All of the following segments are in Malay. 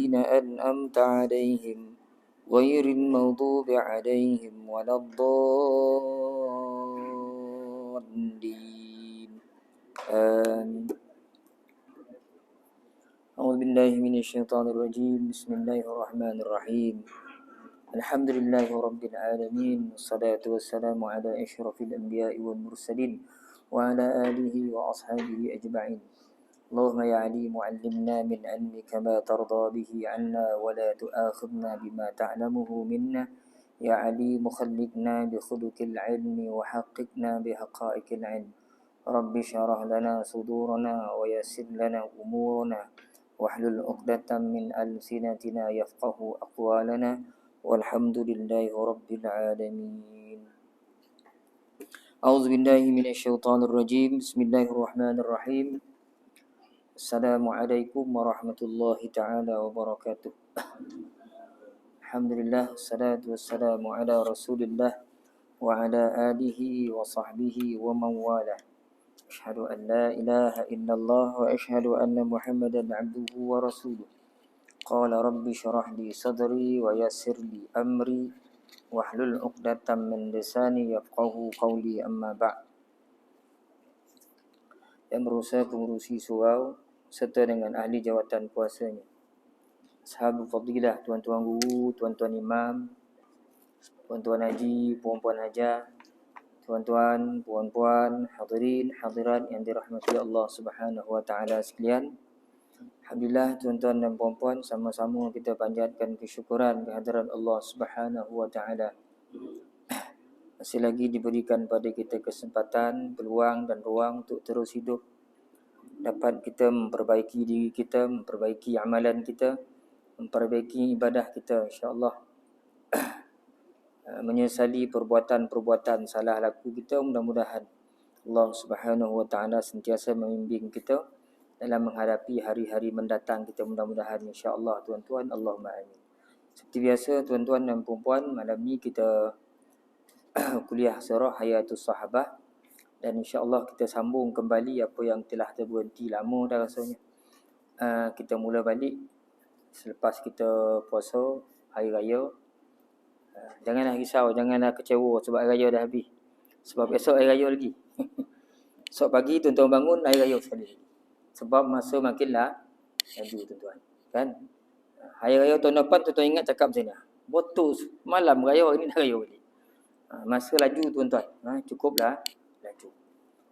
الذين أنعمت عليهم غير المغضوب عليهم ولا الضالين آمين. أعوذ بالله من الشيطان الرجيم. بسم الله الرحمن الرحيم. الحمد لله رب العالمين، والصلاة والسلام على أشرف الأنبياء والمرسلين وعلى آله وأصحابه أجمعين. اللهم يا عليم علمنا من علمك ما ترضى به عنا ولا تؤاخذنا بما تعلمه منا. يا عليم خلقنا بخلق العلم وحققنا بحقائق العلم. رب اشرح لنا صدورنا ويسر لنا أمورنا واحلل عقدة من ألسنتنا يفقه أقوالنا والحمد لله رب العالمين. أعوذ بالله من الشيطان الرجيم. بسم الله الرحمن الرحيم. السلام عليكم ورحمة الله تعالى وبركاته. الحمد لله والصلاة والسلام على رسول الله وعلى آله وصحبه ومن والاه. أشهد أن لا إله إلا الله وأشهد أن محمدا عبده ورسوله. قال رب اشرح لي صدري ويسر لي أمري واحلل عقدة من لساني يفقه قولي. أما بعد. Yang berusaha pengurusi surau serta dengan ahli jawatan kuasanya, sahabat fadilah, tuan-tuan guru, tuan-tuan imam, tuan-tuan haji, puan-puan haja, tuan-tuan, puan-puan, hadirin, hadirat yang dirahmati Allah Subhanahu wa taala sekalian. Alhamdulillah, tuan-tuan dan puan-puan, sama-sama kita panjatkan kesyukuran kehadirat Allah Subhanahu wa taala. Masih lagi diberikan pada kita kesempatan, peluang dan ruang untuk terus hidup. Dapat kita memperbaiki diri kita, memperbaiki amalan kita, memperbaiki ibadah kita, insya-Allah. Menyesali perbuatan-perbuatan salah laku kita. Mudah-mudahan Allah Subhanahu wa taala sentiasa membimbing kita dalam menghadapi hari-hari mendatang kita, mudah-mudahan insya-Allah tuan-tuan. Allahumma amin. Seperti biasa tuan-tuan dan puan-puan, malam ni kita kuliah surah Hayatus Sahabah, dan insya-Allah kita sambung kembali apa yang telah terberhenti lama dah rasanya. Kita mula balik selepas kita puasa hari raya. Janganlah risau, janganlah kecewa sebab hari raya dah habis. Sebab esok hari raya lagi. Esok pagi tuan-tuan bangun hari raya sekali. Sebab masa makinlah laju tuan-tuan. Kan? Hari raya tahun depan tuan-tuan ingat cakap macam ni. Botos malam raya ini dah raya balik. Masa laju tuan-tuan. Cukuplah laju.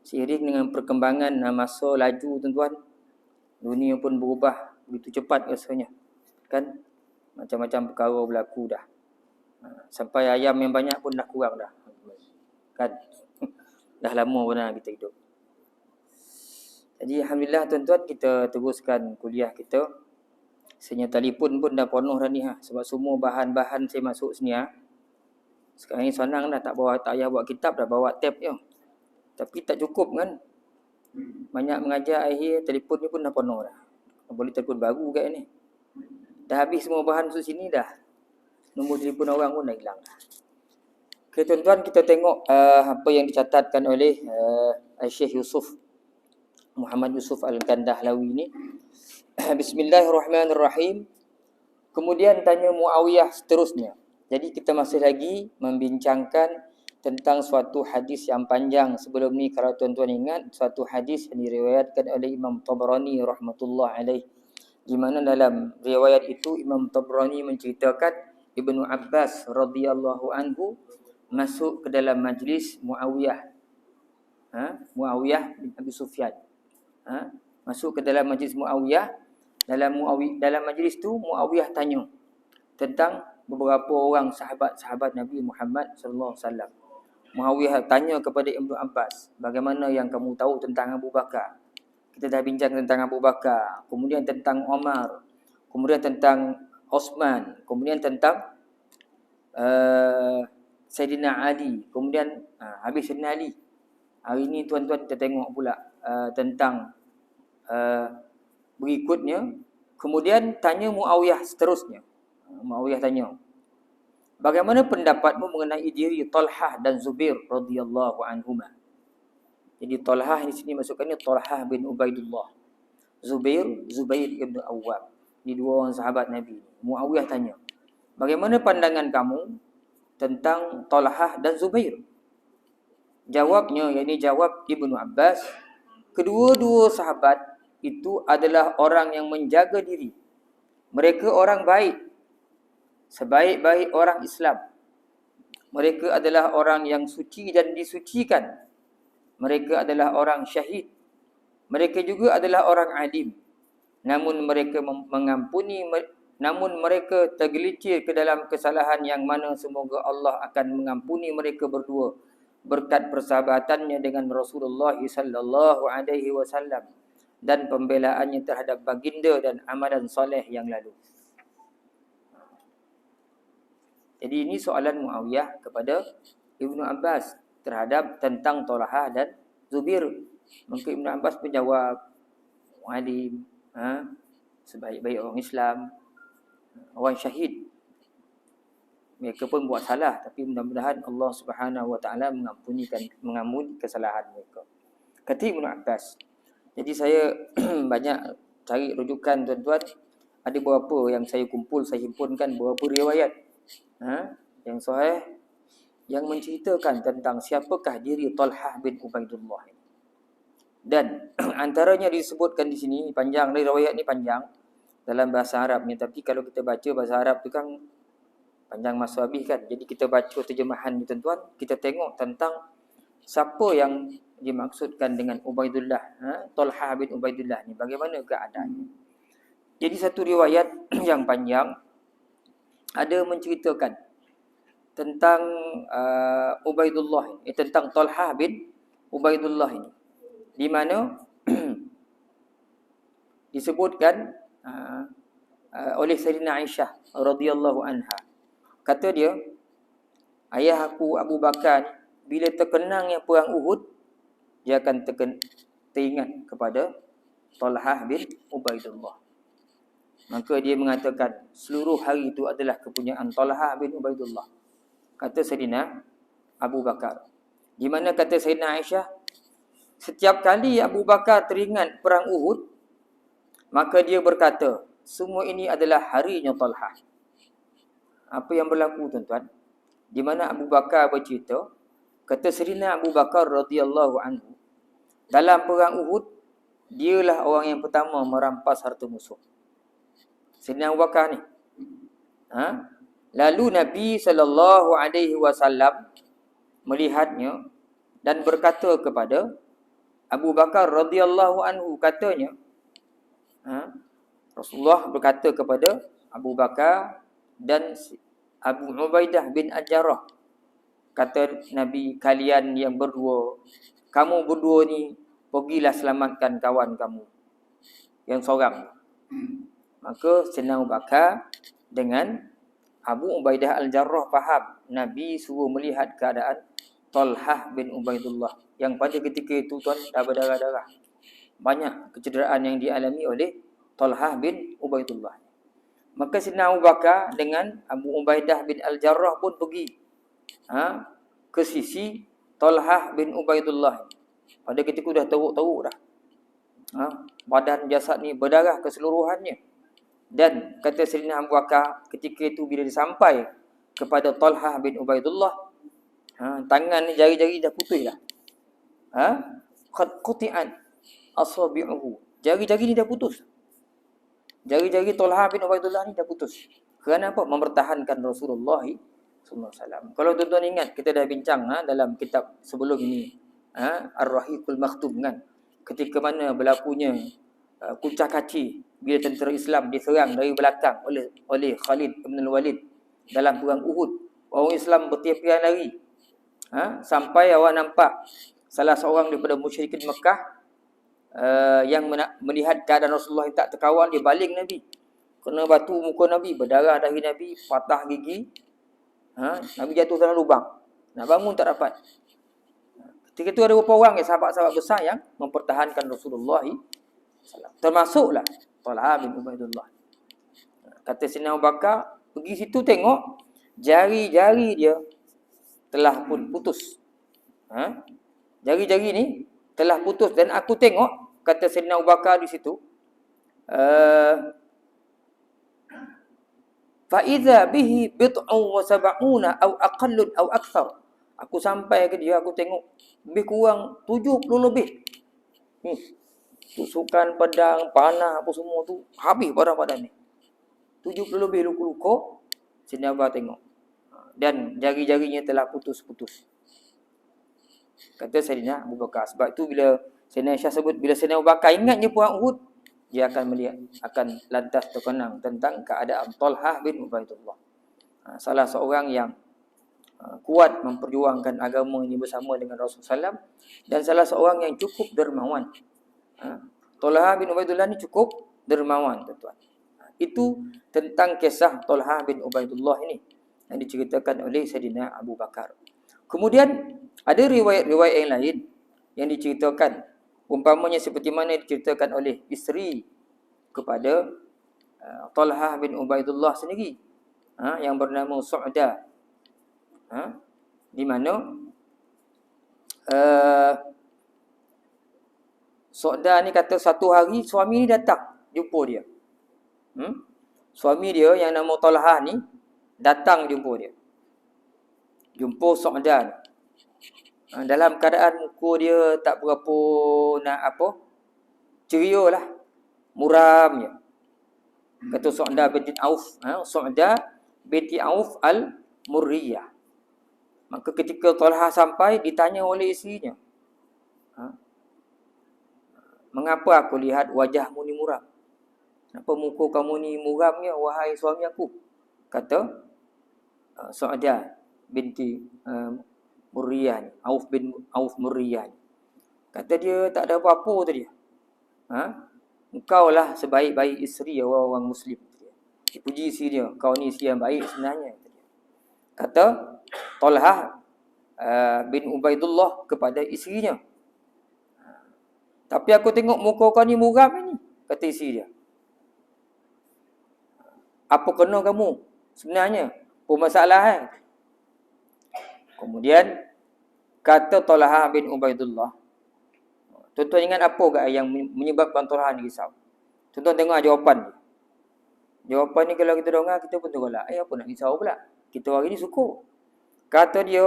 Seiring dengan perkembangan masa laju tuan-tuan, dunia pun berubah begitu cepat rasanya. Kan? Macam-macam perkara berlaku dah. Sampai ayam yang banyak pun dah kurang dah. Kan? Dah lama benar kita hidup. Jadi alhamdulillah tuan-tuan, kita teruskan kuliah kita. Senyata telefon pun dah penuh dah ni sebab semua bahan-bahan saya masuk sini Sekarang ni senang dah, tak payah bawa kitab, dah bawa tab je. Tapi tak cukup kan. Banyak mengajar akhir telefon ni pun dah penuh dah. Boleh telefon baru kat ni. Dah habis semua bahan masuk sini dah. Nombor telefon orang pun dah hilang dah. Okay tuan-tuan, kita tengok apa yang dicatatkan oleh Syekh Yusuf Muhammad Yusuf Al-Kandahlawi ni. Bismillahirrahmanirrahim. Kemudian tanya Muawiyah seterusnya. Jadi kita masih lagi membincangkan tentang suatu hadis yang panjang. Sebelum ni kalau tuan-tuan ingat, suatu hadis yang diriwayatkan oleh Imam Tabrani rahmatullah alaih. Di mana dalam riwayat itu Imam Tabrani menceritakan Ibnu Abbas radhiyallahu anhu masuk ke dalam majlis Muawiyah. Muawiyah bin Abi Sufyan. Masuk ke dalam majlis Muawiyah. Dalam majlis tu Muawiyah tanya tentang beberapa orang sahabat-sahabat Nabi Muhammad sallallahu alaihi wasallam. Muawiyah tanya kepada Ibnu Abbas, bagaimana yang kamu tahu tentang Abu Bakar? Kita dah bincang tentang Abu Bakar, kemudian tentang Umar, kemudian tentang Osman, kemudian tentang Sayyidina Ali, kemudian habis Sayyidina Ali. Hari ini tuan-tuan kita tengok pula tentang berikutnya. Kemudian tanya Muawiyah seterusnya. Muawiyah tanya, bagaimana pendapatmu mengenai diri Talhah dan Zubair radhiyallahu anhuma? Jadi Talhah di sini masukkannya Talhah bin Ubaidullah. Zubair ibn Awwam. Ni dua orang sahabat Nabi. Muawiyah tanya, bagaimana pandangan kamu tentang Talhah dan Zubair? Jawabnya, yakni jawab Ibnu Abbas, kedua-dua sahabat itu adalah orang yang menjaga diri. Mereka orang baik, sebaik-baik orang Islam. Mereka adalah orang yang suci dan disucikan. Mereka adalah orang syahid. Mereka juga adalah orang alim. Namun mereka tergelincir ke dalam kesalahan yang mana semoga Allah akan mengampuni mereka berdua berkat persahabatannya dengan Rasulullah sallallahu alaihi wasallam dan pembelaannya terhadap baginda dan amalan soleh yang lalu. Jadi ini soalan Muawiyah kepada Ibnu Abbas terhadap tentang Talhah dan Zubair. Maka Ibnu Abbas menjawab, alim, sebaik-baik orang Islam, orang syahid. Mereka pun buat salah, tapi mudah-mudahan Allah Subhanahu Wa Taala mengampuni kesalahan mereka. Kata Ibnu Abbas. Jadi saya banyak cari rujukan tuan-tuan. Ada beberapa yang saya himpunkan beberapa riwayat yang sahih yang menceritakan tentang siapakah diri Talhah bin Ubaidullah. Dan antaranya disebutkan di sini, panjang, riwayat ni panjang dalam bahasa Arabnya, tapi kalau kita baca bahasa Arab tu kan panjang masa habis kan. Jadi kita baca terjemahan ni tuan-tuan, kita tengok tentang siapa yang dimaksudkan dengan Ubaidullah, Talhah bin Ubaidullah ni, bagaimana keadaannya. Jadi satu riwayat yang panjang ada menceritakan tentang Ubaidullah, tentang Talhah bin Ubaidullah ini, di mana disebutkan oleh Sayyidina Aisyah radhiyallahu anha. Kata dia, ayah aku Abu Bakar bila terkenangnya perang Uhud, dia akan teringat kepada Talhah bin Ubaidullah. Maka dia mengatakan seluruh hari itu adalah kepunyaan Talhah bin Ubaidullah. Kata Sayyidina Abu Bakar. Di mana kata Sayyidina Aisyah, setiap kali Abu Bakar teringat perang Uhud, maka dia berkata, semua ini adalah harinya Talhah. Apa yang berlaku tuan-tuan? Di mana Abu Bakar bercerita, kata Sayyidina Abu Bakar radhiyallahu anhu, dalam perang Uhud, dialah orang yang pertama merampas harta musuh. Sayyidina Abu Bakar ni. Lalu Nabi SAW melihatnya dan berkata kepada Abu Bakar radhiyallahu anhu, katanya, Rasulullah berkata kepada Abu Bakar dan Abu Ubaidah bin Al-Jarrah, kata Nabi, kalian yang berdua, kamu berdua ni pergilah selamatkan kawan kamu yang seorang. Maka Sayyidina Abu Bakar dengan Abu Ubaidah Al-Jarrah faham Nabi suruh melihat keadaan Talhah bin Ubaidullah yang pada ketika itu tuan dah berdarah-darah. Banyak kecederaan yang dialami oleh Talhah bin Ubaidullah. Maka Sayyidina Abu Bakar dengan Abu Ubaidah bin Al-Jarrah pun pergi ke sisi Talhah bin Ubaidullah. Pada ketika itu dah teruk-teruk dah. Badan jasad ni berdarah keseluruhannya. Dan kata Sayyidina Abu Bakar, ketika itu bila dia sampai kepada Talhah bin Ubaidullah, tangan ni, jari-jari dah putus dah. Qad quti'at asabi'uhu. Jari-jari ni dah putus. Jari-jari Talhah bin Ubaidullah ni dah putus. Kerana apa? Mempertahankan Rasulullah SAW. Kalau tuan-tuan ingat, kita dah bincang dalam kitab sebelum ini, Ar-Rahiqul Makhtum kan. Ketika mana berlakunya kucah kacir bila tentera Islam diserang dari belakang oleh Khalid bin Walid dalam perang Uhud. Orang Islam bertiap-tiap lari. Sampai awak nampak salah seorang daripada musyrikin Mekah yang melihat keadaan Rasulullah yang tak terkawal, dia baling Nabi. Kena batu muka Nabi, berdarah dahi Nabi, patah gigi. Nabi jatuh dalam lubang. Nak bangun tak dapat. Ketika itu ada beberapa orang sahabat-sahabat besar yang mempertahankan Rasulullah SAW. Termasuklah Talhah bin Ubaidullah. Kata Sayyidina Abu Bakar, pergi situ tengok, jari-jari dia telah pun putus. Jari-jari ni telah putus. Dan aku tengok, kata Sayyidina Abu Bakar di situ, Fa idza bihi bid'un wa sab'una aw aqallun aw akthar. Aku sampai ke dia, aku tengok lebih kurang 70 lebih. Tusukan pedang, panah apa semua tu habis badan-badan ni. 70 lebih luka-luka. Sini Abah tengok. Dan jari-jarinya telah putus-putus. Kata Sayyidina Abu Bakar. Sebab tu bila Sayyidina Aisyah sebut, bila Sayyidina Abu Bakar ingatnya perang Uhud, dia akan melihat, akan lantas terkenang tentang keadaan Talhah bin Ubaidullah. Salah seorang yang kuat memperjuangkan agama ini bersama dengan Rasulullah SAW, dan salah seorang yang cukup dermawan. Talhah bin Ubaidullah ni cukup dermawan, tuan-tuan. Itu tentang kisah Talhah bin Ubaidullah ini yang diceritakan oleh Sayyidina Abu Bakar. Kemudian ada riwayat-riwayat yang lain yang diceritakan, umpamanya seperti mana diceritakan oleh isteri kepada Talhah bin Ubaidullah sendiri, yang bernama Su'da, di mana Su'da ni kata satu hari suami ni datang jumpa dia. Suami dia yang nama Talhah ni datang jumpa dia. Jumpa Su'da ni. Dalam keadaan muka dia tak berapa ceria lah. Muram je. Kata Su'da binti Auf. Su'da binti Auf al-Murriyah. Maka ketika Talhah sampai, ditanya oleh isterinya, mengapa aku lihat wajahmu ni muram? Kenapa muka kamu ni muramnya, wahai suami aku? Kata Su'da binti Murriyah ni, Auf Murriyah ni. Kata dia, tak ada apa-apa tadi. Engkau lah sebaik-baik isteri orang Muslim. Dia puji isteri dia, kau ni isteri yang baik sebenarnya. Kata Talhah bin Ubaidullah kepada isterinya, tapi aku tengok muka kau ni muram ni, kata isteri dia. Apa kena kamu sebenarnya? Apa masalah? Kemudian kata Talhah bin Ubaidullah, tuan-tuan ingat apa yang menyebabkan Talhah ni risau? Tuan-tuan tengok jawapan dia. Jawapan ni kalau kita dengar, kita pun tengoklah, apa nak risau pula? Kita hari ni syukur. Kata dia,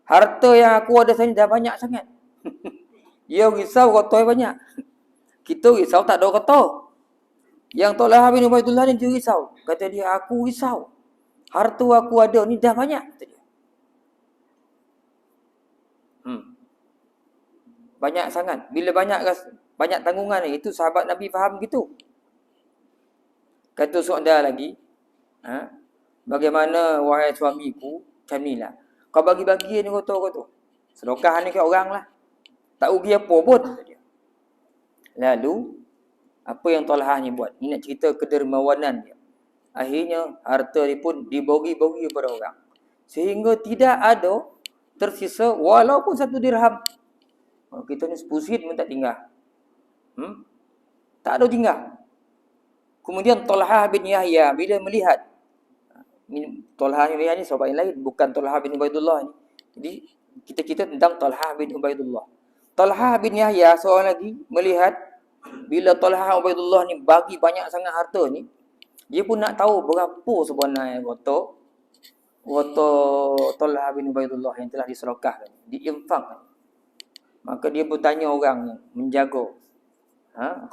harta yang aku ada sekarang dah banyak sangat. Dia risau kotor banyak. Kita risau tak ada kotor. Yang Talhah bin Ubaidullah ni dia risau. Kata dia, aku risau. Harta aku ada ni dah banyak. Kata dia. Banyak sangat. Bila banyak tanggungan ni, itu sahabat Nabi faham gitu. Kata Su'da lagi, bagaimana wahai suamiku, macam ni lah. Kau bagi-bagi ni kotor-kotor. Sedekah ni ke orang lah. Tak rugi apa pun. Lalu, apa yang Talhah ni buat? Ini nak cerita kedermawanan dia. Akhirnya, harta dia pun dibagi-bagi kepada orang. Sehingga tidak ada tersisa walaupun 1 dirham. Kita ni 10 sen pun tak tinggal. Tak ada tinggal. Kemudian Talhah bin Yahya bila melihat, Talhah bin Yahya ni sahabat yang lain, bukan Talhah bin Ubaidullah ni. Jadi kita tentang Talhah bin Ubaidullah. Talhah bin Yahya seorang lagi melihat bila Talhah bin Ubaidullah ni bagi banyak sangat harta ni, dia pun nak tahu berapa sebenarnya harta Talhah bin Ubaidullah yang telah disedekahkan, diinfakkan. Maka dia pun tanya orang yang menjaga,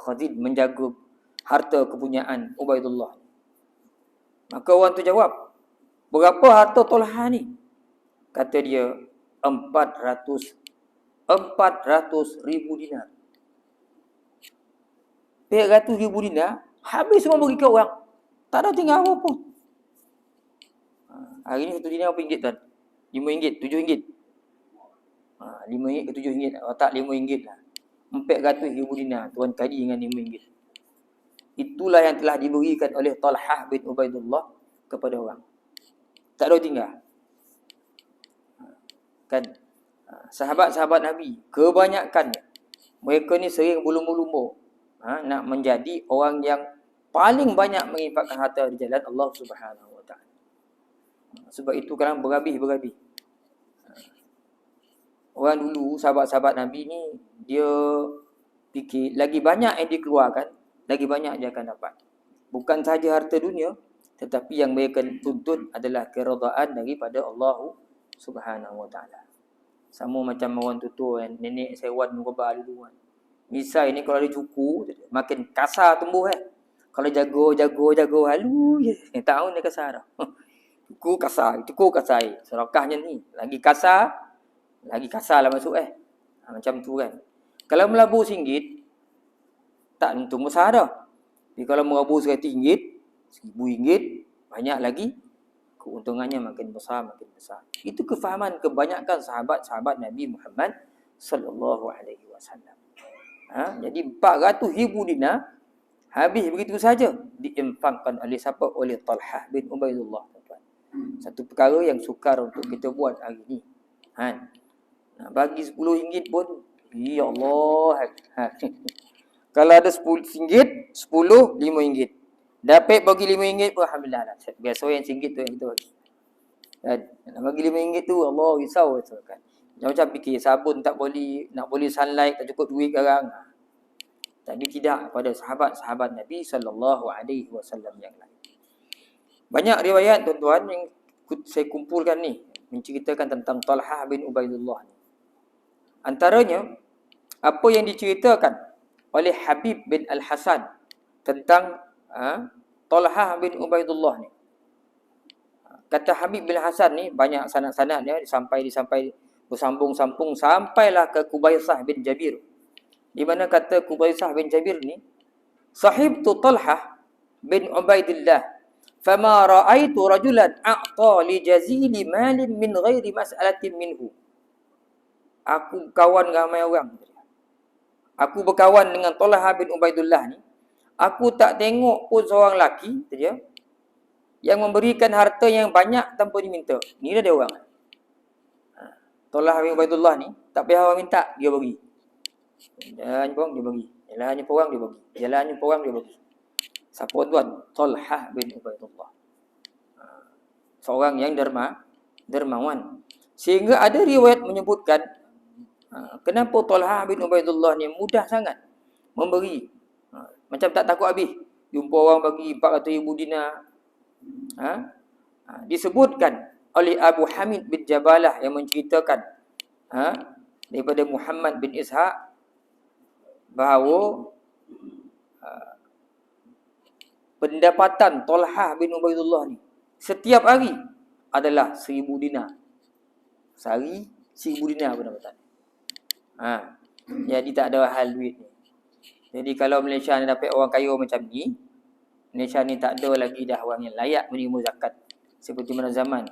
Khazid menjaga harta kepunyaan Ubaidullah. Maka orang tu jawab, berapa harta Talhah ni? Kata dia, 400 ribu dinar. 400 ribu dinar, habis semua bagi ke orang. Tak ada tinggal apa pun. Hari ni 1 dinar berapa ringgit tuan? RM5, RM7. RM5 ke RM7? Tak, RM5 lah. 400 ribu dinar, tuan kali dengan RM5. Itulah yang telah diberikan oleh Talhah bin Ubaidullah kepada orang. Tak ada tinggal. Kan? Sahabat-sahabat Nabi, kebanyakannya, mereka ni sering berlumba-lumba nak menjadi orang yang paling banyak menginfakkan harta di jalan Allah Subhanahu Wa Taala. Sebab itu kadang berhabis-berhabis. Orang dulu, sahabat-sahabat Nabi ni, dia fikir lagi banyak yang dikeluarkan, lagi banyak dia akan dapat. Bukan sahaja harta dunia, tetapi yang mereka tuntut adalah keredaan daripada Allah Subhanahu Wa Taala. Sama macam orang tutur kan, nenek saya wan muka dulu kan. Misal ini kalau ada cuku, makin kasar tumbuh kan. Kalau jago halu je. Tahu dia kasar dah. Cuku kasar. Serakahnya ni. Lagi kasar lah masuk macam tu kan. Kalau melabur RM1, tak untung besar dah. Tapi kalau melabur RM100, RM1,000, banyak lagi. Keuntungannya makin besar. Itu kefahaman kebanyakan sahabat-sahabat Nabi Muhammad sallallahu alaihi wasallam. Jadi 400,000 dinar habis begitu saja diinfakkan oleh siapa? Oleh Talhah bin Ubaidullah. Satu perkara yang sukar untuk kita buat hari ni. Nak bagi RM10 pun, ya Allah. Kalau ada RM10, 10, RM5. Dapat bagi RM5 pun alhamdulillah lah. Biasa yang RM1 tu yang kita bagi. Nak bagi RM5 tu Allah risau kan. Macam fikir sabun tak boleh, nak boleh sunlight tak cukup duit sekarang. Tapi tidak pada sahabat-sahabat Nabi sallallahu alaihi wasallam yang lain. Banyak riwayat tuan-tuan yang saya kumpulkan ni menceritakan tentang Talhah bin Ubaidullah ni. Antaranya apa yang diceritakan oleh Habib bin Al-Hasan tentang Talhah bin Ubaidullah ni. Kata Habib bin Hasan ni banyak sanad-sanad dia sampai bersambung-sambung sampailah ke Qubaisah bin Jabir. Di mana kata Qubaisah bin Jabir ni, sahibtu Talhah bin Ubaidillah fama ra'aitu rajulan a'ta li jazili malin min ghairi mas'alatin minhu. Aku kawan ramai orang. Aku berkawan dengan Talhah bin Ubaidillah ni. Aku tak tengok pun seorang lelaki yang memberikan harta yang banyak tanpa diminta. Ni dia orang. Talhah bin Ubaidillah ni tak payah orang minta, dia bagi. Jalan orang dia bagi. Jalan orang dia bagi. Jalan orang dia bagi. Siapa tuan? Talhah bin Ubaidillah. Seorang yang dermawan. Sehingga ada riwayat menyebutkan kenapa Talhah bin Ubaidillah ni mudah sangat memberi. Macam tak takut habis. Jumpa orang bagi 400,000 dinar. Disebutkan oleh Abu Hamid bin Jabalah yang menceritakan daripada Muhammad bin Ishaq bahawa pendapatan Talhah bin Ubaidillah ni setiap hari adalah 1,000 dinar. Sehari 1,000 dinar pendapatan. Jadi tak ada hal duit ni. Jadi kalau Malaysia ni dapat orang kaya macam ni, Malaysia ni tak ada lagi dah orang yang layak menerima zakat. Seperti mana zaman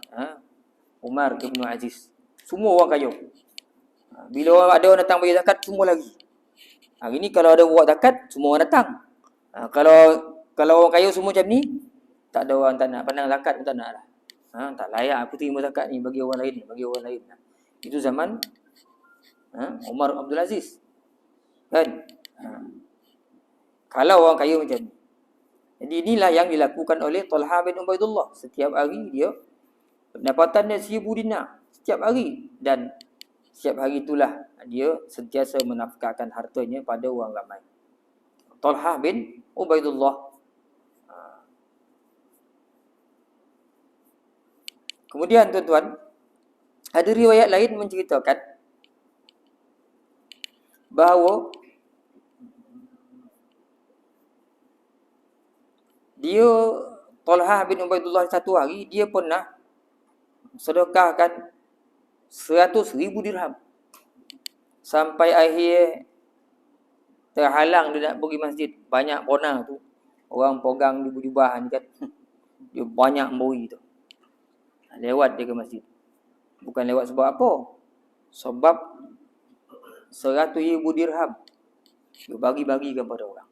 Umar bin Aziz. Semua orang kaya. Bila ada orang datang bagi zakat, semua lagi. Hari ni kalau ada buat zakat, semua orang datang. Kalau orang kaya semua macam ni, tak ada orang tak nak. Pandang zakat pun tak nak lah. Tak layak aku terima zakat ni bagi orang lain. Itu zaman Umar Abdul Aziz. Kan? Kalau orang kaya macam ni. Jadi inilah yang dilakukan oleh Talhah bin Ubaidillah. Setiap hari dia pendapatannya 1,000 dinar. Setiap hari. Dan setiap hari itulah dia sentiasa menafkahkan hartanya pada orang ramai. Talhah bin Ubaidillah. Kemudian tuan-tuan, ada riwayat lain menceritakan bahawa dia Talhah bin Ubaidillah satu hari dia pernah sedekahkan 100,000 dirham. Sampai akhir terhalang dia nak pergi masjid. Banyak pona tu. Orang pegang jubah-jubah ni kan. Dia banyak memberi tu. Lewat dia ke masjid. Bukan lewat sebab apa? Sebab 100,000 dirham. Dia bagi-bagikan pada orang.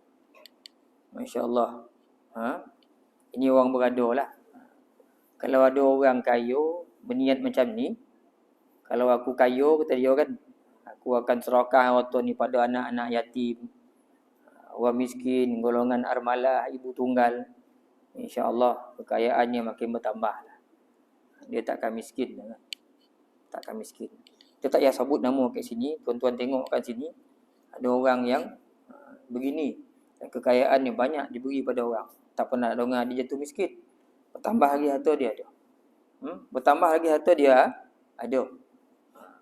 Masya Allah. Ini orang berada lah. Kalau ada orang kaya berniat macam ni, kalau aku kaya, kata dia kan, aku akan serahkan harta ni pada anak-anak yatim, orang miskin, golongan armalah, ibu tunggal. InsyaAllah kekayaannya makin bertambah lah. Dia takkan miskin. Takkan miskin. Kita tak payah sebut nama kat sini. Tuan-tuan tengok kat sini. Ada orang yang begini. Kekayaannya banyak diberi pada orang. Tak pernah dengar dia jatuh miskin. Bertambah lagi harta dia ada. Bertambah lagi harta dia ada.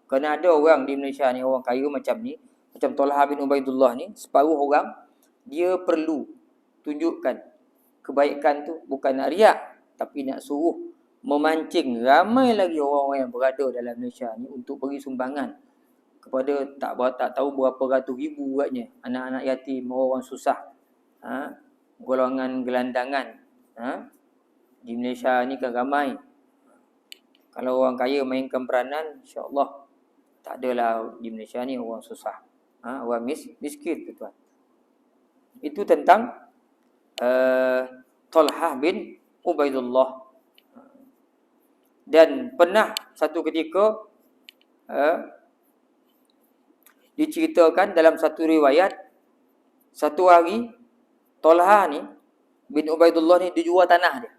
Kerana ada orang di Malaysia ni, orang kaya macam ni, macam Talha bin Ubaidullah ni, separuh orang, dia perlu tunjukkan kebaikan tu bukan nak riak, tapi nak suruh memancing ramai lagi orang-orang yang berada dalam Malaysia ni untuk beri sumbangan kepada tak tahu berapa ratus ribu agaknya anak-anak yatim, orang susah, golongan gelandangan. Di Malaysia ni kan ramai. Kalau orang kaya mainkan peranan, insya-Allah tak adalah di Malaysia ni orang susah. Orang miskin, tuan. Itu tentang Talhah bin Ubaidullah. Dan pernah satu ketika diceritakan dalam satu riwayat, satu hari Talhah ni bin Ubaidullah ni dijual tanah dia.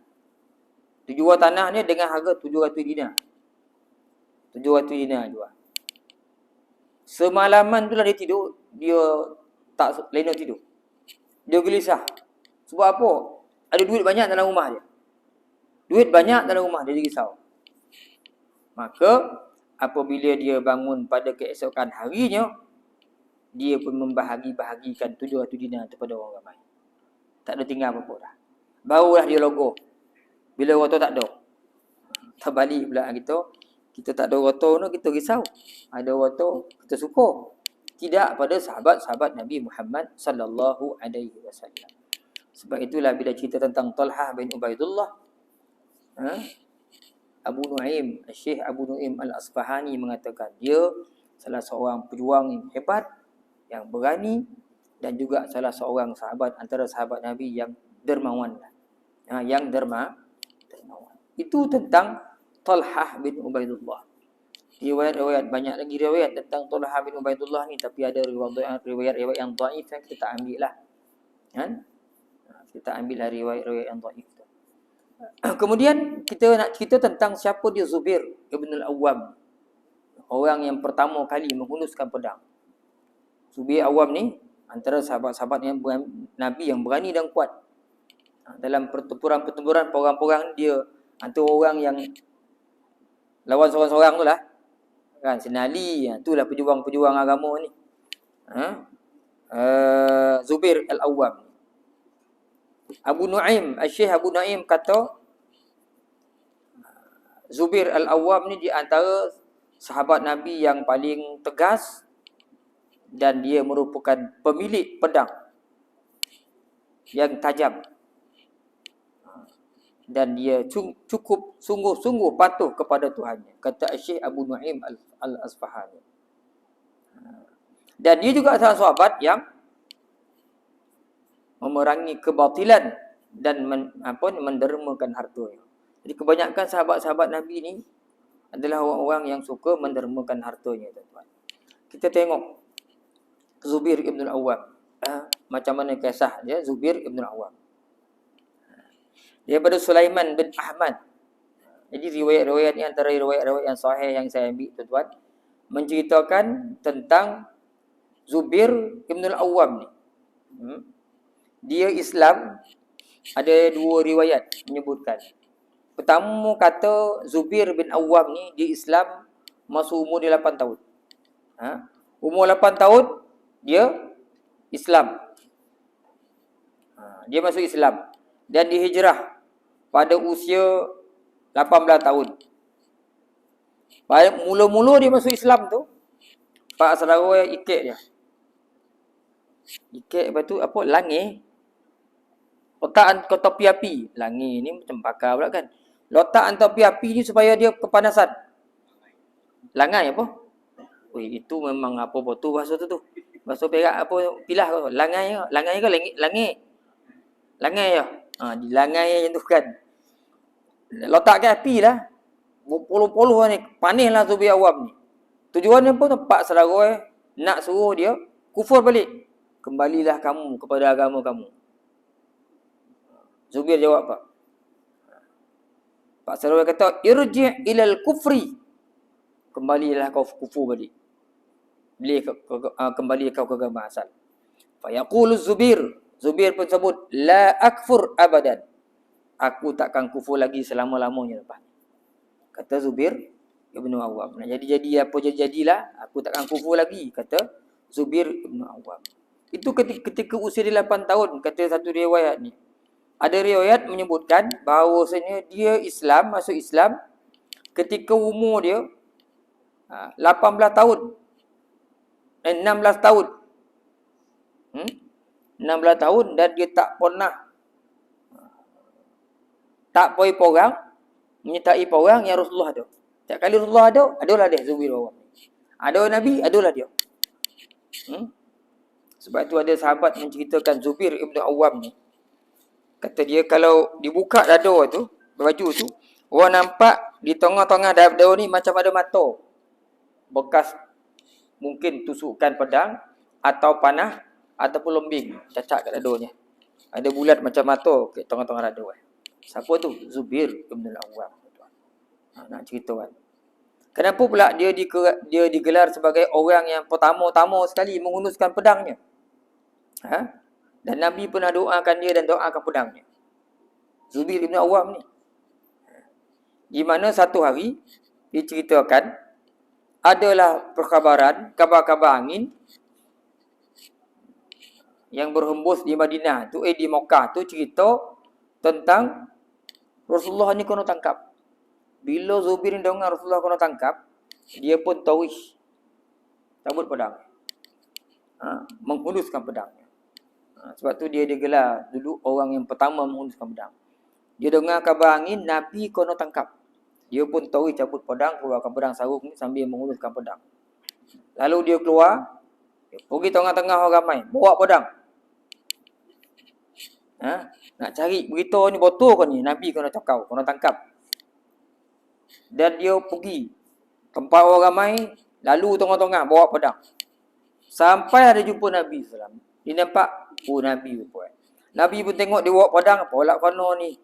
Dijual tanah ni dengan harga 700 dinar. 700 dinar jual. Semalaman tu lah dia tidur, dia tak lena tidur. Dia gelisah. Sebab apa? Ada duit banyak dalam rumah dia. Duit banyak dalam rumah dia risau. Maka apabila dia bangun pada keesokan harinya, dia pun membahagi-bahagikan 700 dinar kepada orang ramai. Tak ada tinggal apa-apa dah. Barulah dia logo. Bila roto tak ada. Terbalik pula kita tak ada roto tu, kita risau. Ada roto, kita syukur. Tidak pada sahabat-sahabat Nabi Muhammad sallallahu alaihi wasallam. Sebab itulah bila cerita tentang Talhah bin Ubaidullah, Syekh Abu Nu'aim Al-Asfahani mengatakan dia salah seorang pejuang yang hebat, yang berani, dan juga salah seorang sahabat antara sahabat Nabi yang dermawan. Yang dermawan. Itu tentang Talhah bin Ubaidullah. Riwayat banyak lagi riwayat tentang Talhah bin Ubaidullah ni, tapi ada riwayat yang dhaif yang kita tak ambil lah. Kita ambil lah riwayat yang dhaif. Kemudian kita nak cerita tentang siapa dia Zubair ibn al-Awwam. Orang yang pertama kali menghunuskan pedang. Zubair Awam ni antara sahabat-sahabat yang Nabi yang berani dan kuat. Dalam pertempuran perang-perang dia antara orang yang lawan seorang-seorang tu lah. Kan, Sinali, itulah pejuang-pejuang agama ni. Zubair al-Awwam. Syekh Abu Nu'aim kata Zubair al-Awwam ni di antara sahabat Nabi yang paling tegas, dan dia merupakan pemilik pedang yang tajam, dan dia cukup sungguh-sungguh patuh kepada Tuhannya, kata Syekh Abu Nu'aim Al-Asfahani. Dan dia juga salah sahabat yang memerangi kebatilan dan mendermakan hartanya. Jadi kebanyakan sahabat-sahabat Nabi ni adalah orang-orang yang suka mendermakan hartanya, tuan-tuan. Kita tengok Zubair ibn al-Awwam. Macam mana kisah dia Zubair ibn al-Awwam. Daripada Sulaiman bin Ahmad. Jadi riwayat-riwayat ni antara riwayat-riwayat yang sahih yang saya ambil, tuan-tuan, menceritakan tentang Zubair ibn al-Awwam ni. Dia Islam, ada dua riwayat menyebutkan. Pertama kata Zubair bin Awwam ni dia Islam masa umur dia 8 tahun. Umur 8 tahun dia Islam. Dia masuk Islam dan dihijrah pada usia 18 tahun. Pada mula-mula dia masuk Islam tu, pak saudara ikat dia. Ikat lepas tu apa? Langir. Letak ke topi api. Langir ni macam bakar pula kan. Letak topi api ni supaya dia kepanasan. Langai apa? Itu memang apa tu bahasa tu. Bahasa Perak apa pilah ke? Langai ke langit? Langai ya. Di langai yang tu kan. Letak ke api lah. Puluh-puluh ni. Panis lah Zubair Awam ni. Tujuannya pun tempat saudara nak suruh dia kufur balik. Kembalilah kamu kepada agama kamu. Zubair jawab apa? Pak saudara kata, irji' ilal kufri. Kembalilah kau kufur balik. Kembali kau ke agama asal. Fa yaqulu Zubair. Zubair pun sebut, la akfur abadan. Aku takkan kufur lagi selama-lamanya lepas. Kata Zubair Ibn Awwam. Nak jadi apa jadilah, aku takkan kufur lagi, kata Zubair Ibn Awwam. Itu ketika usia dia 8 tahun, kata satu riwayat ni. Ada riwayat menyebutkan bahawasanya dia Islam, masuk Islam ketika umur dia 18 tahun. 16 tahun. 16 tahun dan dia tak pernah tak pergi porang, menyertai porang yang Rasulullah ada. Setiap kali Rasulullah ada, adalah dia Zubair Awam. Ada Nabi, adalah dia. Sebab tu ada sahabat menceritakan Zubair Ibn Awam ni. Kata dia kalau dibuka dada tu, baju tu, orang nampak di tengah-tengah dada ni macam ada mata. Bekas mungkin tusukan pedang atau panah ataupun lembing cacat kat dadanya. Ada bulat macam mata kat tengah-tengah dada. Siapa tu? Zubair Ibn Awam. Nak cerita kan. Kenapa pula dia digelar sebagai orang yang pertama-tama sekali menghunuskan pedangnya? Dan Nabi pernah doakan dia dan doakan pedangnya. Zubair Ibn Awam ni. Di mana satu hari diceritakan adalah perkabaran, kabar-kabar angin yang berhembus di Madinah tu, di Mekah tu, cerita tentang Rasulullah ni kena tangkap. Bila Zubair ni dengar Rasulullah kena tangkap, dia pun tawish, cabut pedang, menghunuskan pedangnya. Sebab tu dia digelar dulu orang yang pertama menghunuskan pedang. Dia dengar kabar angin, Nabi kena tangkap. Dia pun tawish, cabut pedang, keluarkan pedang sarung ni sambil menghunuskan pedang. Lalu dia keluar, dia pergi tengah-tengah orang ramai, bawa pedang. Nak cari berita ni betul ke ni, Nabi kena cakau, kena tangkap. Dan dia pergi tempat orang ramai, lalu tengah-tengah bawa pedang. Sampai ada jumpa Nabi SAW. Dia nampak, Nabi pun. Nabi pun tengok dia bawa pedang, apa lah kena ni.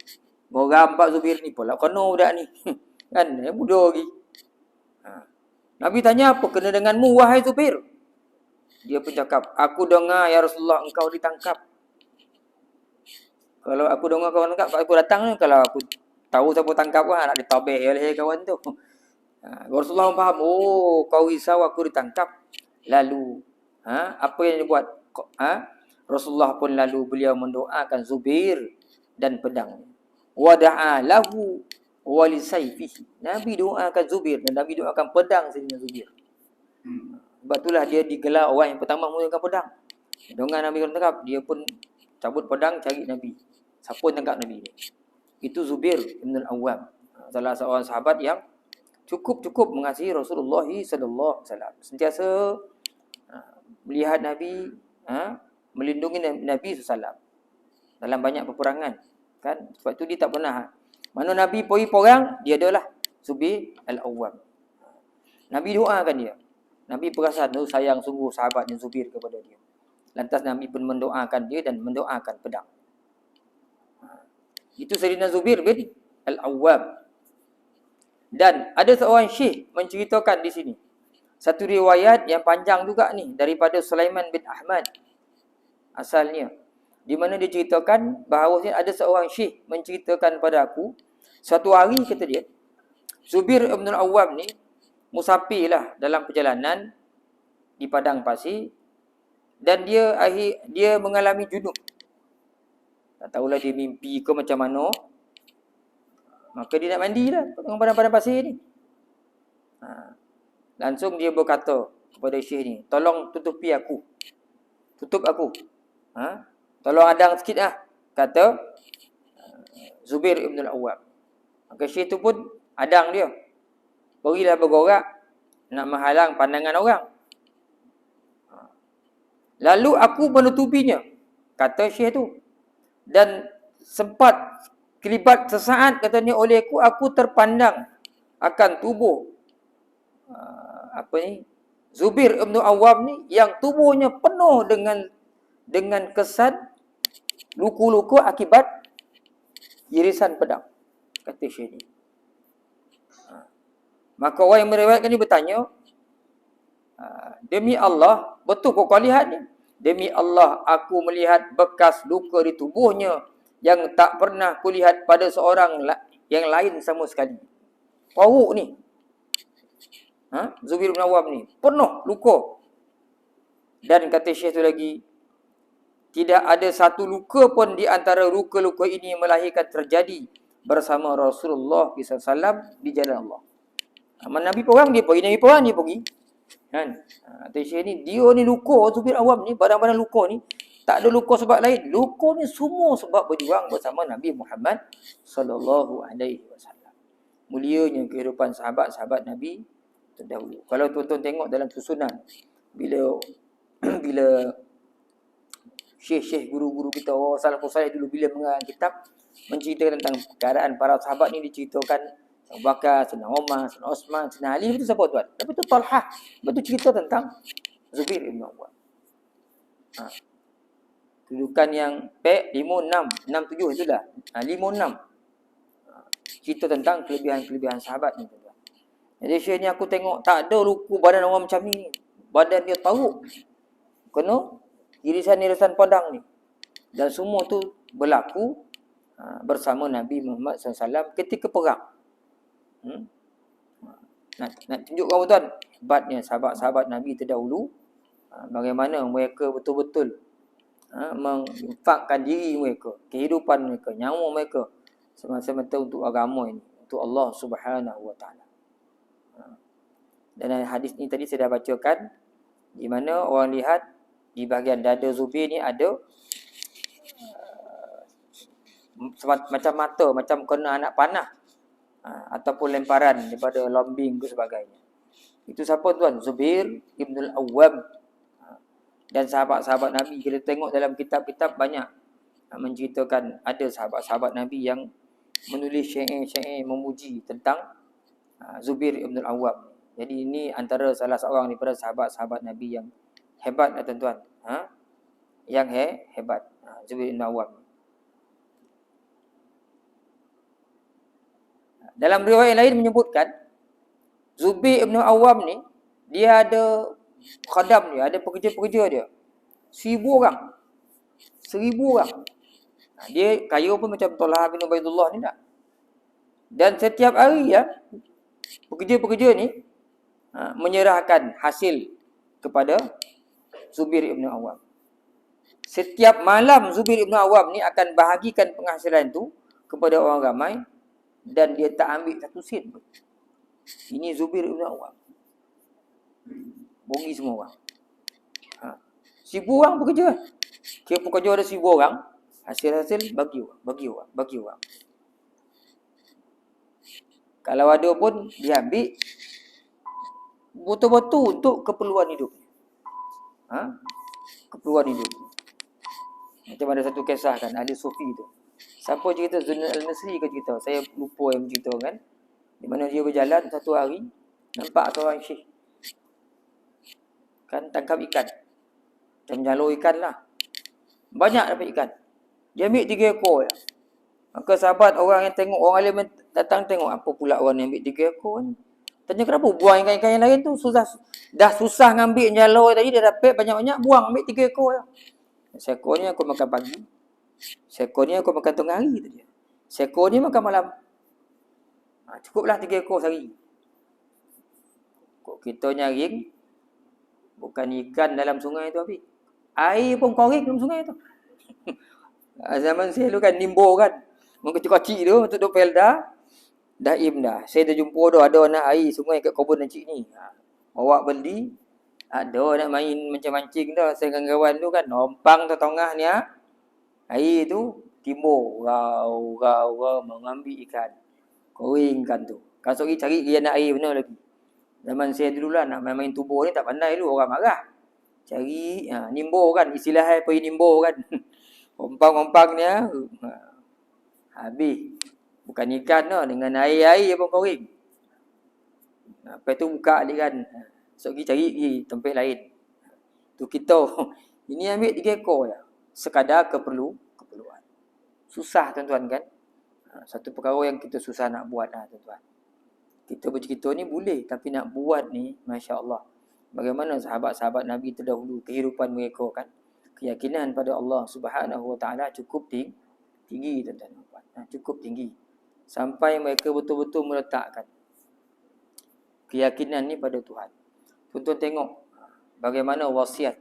Orang nampak Zubair ni, apa lah kena budak ni. Kan, muda lagi. Nabi tanya, apa kena denganmu wahai Zubair? Dia pun cakap, aku dengar ya Rasulullah engkau ditangkap. Kalau aku dengar kau tangkap, aku datang ni. Kalau aku tahu siapa tangkap kan, nak ditabik oleh kawan tu. Rasulullah faham, kau risau aku ditangkap. Lalu, apa yang dia buat? Rasulullah pun lalu beliau mendoakan Zubair dan pedang. Wada'a lahu walisayfihi. Nabi doakan Zubair dan Nabi doakan pedang Sayyidina Zubair. Sebab itulah dia digelar orang yang pertama menggunakan pedang. Dengan Nabi kena tangkap, dia pun cabut pedang cari Nabi. Siapa yang tangkap Nabi ni? Itu Zubair Ibn Awam, salah seorang sahabat yang cukup mengasihi Rasulullah sallallahu alaihi wasallam. Sentiasa melihat Nabi, melindungi Nabi sallallahu dalam banyak peperangan, kan? Sebab tu dia tak pernah mana Nabi pergi perang, dia adalah Zubair Al-Awwam. Nabi doakan dia. Nabi perasan sayang sungguh sahabatnya Zubair kepada dia. Lantas Nabi pun mendoakan dia dan mendoakan pedang. Itu Sayyidina Zubair bin Al-Awwam. Dan ada seorang syekh menceritakan di sini satu riwayat yang panjang juga ni daripada Sulaiman bin Ahmad asalnya, di mana dia ceritakan bahawa ada seorang syekh menceritakan pada aku, suatu hari kata dia, Zubair bin Al-Awwam ni musafir lah dalam perjalanan di padang pasir dan dia mengalami junub. Tak tahulah dia mimpi ke macam mana. Maka dia nak mandi lah tengah padang-padang pasir ni. Langsung dia berkata kepada syekh ni, tolong tutupi aku. Tutup aku. Tolong adang sikit lah. Kata Zubair Ibn Al-Awwam. Maka syekh tu pun adang dia. Pergilah bergorak nak menghalang pandangan orang. Lalu aku menutupinya. Kata syekh tu. Dan sempat kelibat sesaat katanya olehku, aku terpandang akan tubuh Zubair Ibn Awwam ni yang tubuhnya penuh dengan kesan luka-luka akibat irisan pedang, kata syekh ni. Maka orang yang meriwayatkan ni bertanya, demi Allah, betul kau lihat ni? Demi Allah, aku melihat bekas luka di tubuhnya yang tak pernah kulihat pada seorang yang lain sama sekali. Teruk ni. Zubair bin Awam ni penuh luka. Dan kata Syekh tu lagi, tidak ada satu luka pun di antara luka-luka ini melahirkan terjadi bersama Rasulullah SAW di jalan Allah. Nabi perang dia pergi, Nabi perang dia pergi. Kan? Kata Syekh ni, dia ni luka, Zubair Awam ni, badan-badan luka ni, tak ada luka sebab lain. Luka ni semua sebab berjuang bersama Nabi Muhammad sallallahu alaihi wasallam. Mulianya kehidupan sahabat-sahabat Nabi terdahulu. Kalau tuan-tuan tengok dalam susunan, bila syekh-syekh guru-guru kita, salafus salih dulu bila mengarang kitab menceritakan tentang keadaan para sahabat ni, diceritakan Abu Bakar, Sayyidina Umar, Sayyidina Osman, Sayyidina Ali, itu siapa tuan? Tapi itu Talhah. Lepas tu cerita tentang Zubair bin Awam. Kedudukan yang 5, 6, 6, 7 itulah. 5, 6. Cerita tentang kelebihan-kelebihan sahabat ni tuan. Jadi Syekh ni aku tengok tak ada luku badan orang macam ni. Badan dia teruk. Kena irisan-irisan padang ni. Dan semua tu berlaku bersama Nabi Muhammad SAW ketika perang. Nak tunjukkan tuan hebatnya sahabat-sahabat Nabi terdahulu, bagaimana mereka betul-betul menginfakkan diri mereka, kehidupan mereka, nyawa mereka semata-mata untuk agama ini, untuk Allah Subhanahu Wa Taala. Dan hadis ni tadi saya dah bacakan, di mana orang lihat di bahagian dada Zubair ni ada macam mata, macam kena anak panah, ataupun lemparan daripada lombing ke sebagainya. Itu siapa tuan? Zubair Ibn Awam. Dan sahabat-sahabat Nabi, kita tengok dalam kitab-kitab banyak menceritakan ada sahabat-sahabat Nabi yang menulis syair-syair memuji tentang Zubair Ibn Awam. Jadi ini antara salah seorang daripada sahabat-sahabat Nabi yang hebat lah tuan-tuan. Yang hebat. Zubair Ibn Awam. Dalam riwayat lain menyebutkan Zubair Ibn Awam ni, dia ada khadam dia, ada pekerja-pekerja dia 1,000 orang. 1,000 orang. Dia kaya pun macam Talha bin Ubaidullah ni tak. Dan setiap hari pekerja-pekerja ni menyerahkan hasil kepada Zubair Ibn Awam. Setiap malam Zubair Ibn Awam ni akan bahagikan penghasilan tu kepada orang ramai, dan dia tak ambil satu sen pun. Ini Zubair Ibn Awam. Bogi semua orang. 1,000 orang bekerja. Kira pekerja ada 1,000 orang, hasil-hasil bagi orang. Kalau ada pun dia ambil betul-betul untuk keperluan hidup. Keperluan hidup. Macam ada satu kisah kan, ahli sufi tu. Siapa cerita? Zunnun Al-Nasri ke cerita? Saya lupa yang cerita kan. Di mana dia berjalan satu hari, nampak seorang syekh kan tangkap ikan. Macam jalur ikan lah. Banyak dapat ikan. Dia ambil 3 ekor je. Maka sahabat orang yang tengok, orang alim datang tengok, apa pula orang yang ambil 3 ekor ni. Tanya kenapa buang ikan-ikan yang lain tu, dah susah ngambil jalur tadi, dia dapat banyak-banyak, buang, ambil 3 ekor je. Seekor ni aku makan pagi, seekor ni aku makan tengah hari tadi, seekor ni makan malam. Cukuplah 3 ekor sehari. Kok kita nyaring, bukan ikan dalam sungai tu habis, air pun korek dalam sungai tu. Zaman saya dulu kan nimbo kan, mengkecil-kecil tu untuk duk pelda, daim dah. Saya dah jumpa dah ada anak air sungai kat kebun encik ni. Awak beli, ada nak main mancing-mancing dah. Saya dengan kawan tu kan, lompang ke tengah ni air tu, timbul, rau, mengambil ikan. Koringkan tu. Kalau sorry cari dia nak air benar lagi. Zaman saya dulu lah, nak main tubuh ni tak pandai dulu, orang marah. Cari, nimbo kan, istilah pergi nimbo kan. Ompang-ompang ni, habis. Bukan ikan lah, dengan air pun koring. Lepas tu buka dia kan. So pergi cari tempat lain. Tu kita, ini ambil 3 ekor je. Sekadar keperluan. Susah tuan-tuan kan. Satu perkara yang kita susah nak buat lah tuan-tuan. Kita bercerita ni boleh, tapi nak buat ni, Masya Allah. Bagaimana sahabat-sahabat Nabi terdahulu, kehidupan mereka kan. keyakinan pada Allah Subhanahu Wa Taala cukup tinggi, tuan-tuan. Cukup tinggi. Sampai mereka betul-betul meletakkan keyakinan ni pada Tuhan. Tuan-tuan tengok bagaimana wasiat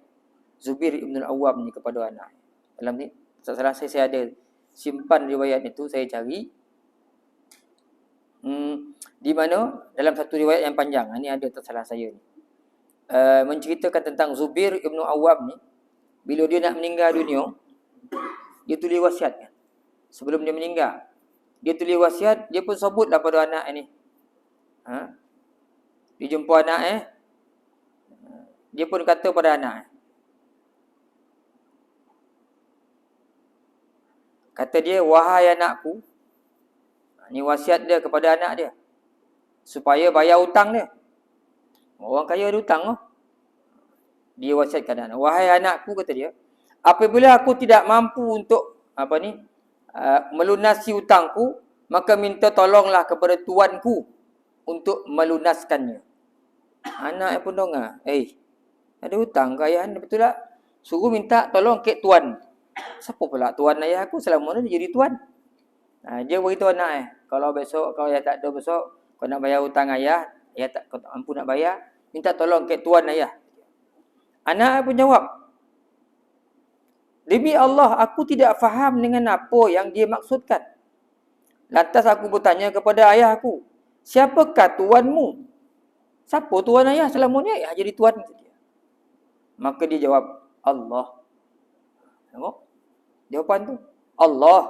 Zubair ibn al-Awwam ni kepada anak. Dalam ni, salah saya ada simpan riwayat itu, saya cari. Di mana dalam satu riwayat yang panjang, ni ada tak salah saya ni. Menceritakan tentang Zubair ibn al-Awwam ni, bila dia nak meninggal dunia, dia tulis wasiat kan. Sebelum dia meninggal, dia tulis wasiat, dia pun sebutlah pada anak ni. Dia jumpa anak dia pun kata pada anak kata dia, wahai anakku, ni wasiat dia kepada anak dia, supaya bayar hutang dia. Orang kaya ada hutang lah. Dia wasiatkan anak, wahai anakku, kata dia, apabila aku tidak mampu untuk melunasi hutangku, maka minta tolonglah kepada tuanku untuk melunaskannya. Anak pun dengar, ada hutang ke ayah anda, betul tak? Suruh minta tolong ke tuan. Siapa pula tuan ayah aku? Selama ni dia jadi tuan. Dia beritahu anak kalau besok, kalau ayah tak ada besok, kau nak bayar hutang ayah tak mampu nak bayar, minta tolong ke tuan ayah. Anak pun jawab, demi Allah, aku tidak faham dengan apa yang dia maksudkan. Lantas aku bertanya kepada ayah aku, siapakah tuanmu? Siapa tuan ayah? Selama ni ayah jadi tuan. Maka dia jawab, Allah. Tengok jawapan tu, Allah.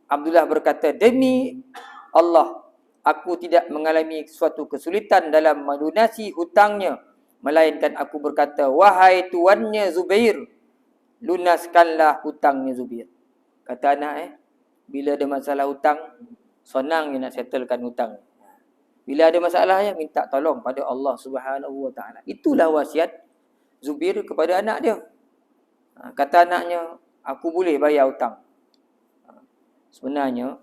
Abdullah berkata, demi Allah, aku tidak mengalami suatu kesulitan dalam melunasi hutangnya, melainkan aku berkata, wahai tuannya Zubair, lunaskanlah hutangnya Zubair. Kata anak bila ada masalah hutang, senang nak settlekan hutang. Bila ada masalah, minta tolong pada Allah Subhanahu Wa Taala. Itulah wasiat Zubair kepada anak dia. Kata anaknya, aku boleh bayar hutang. Sebenarnya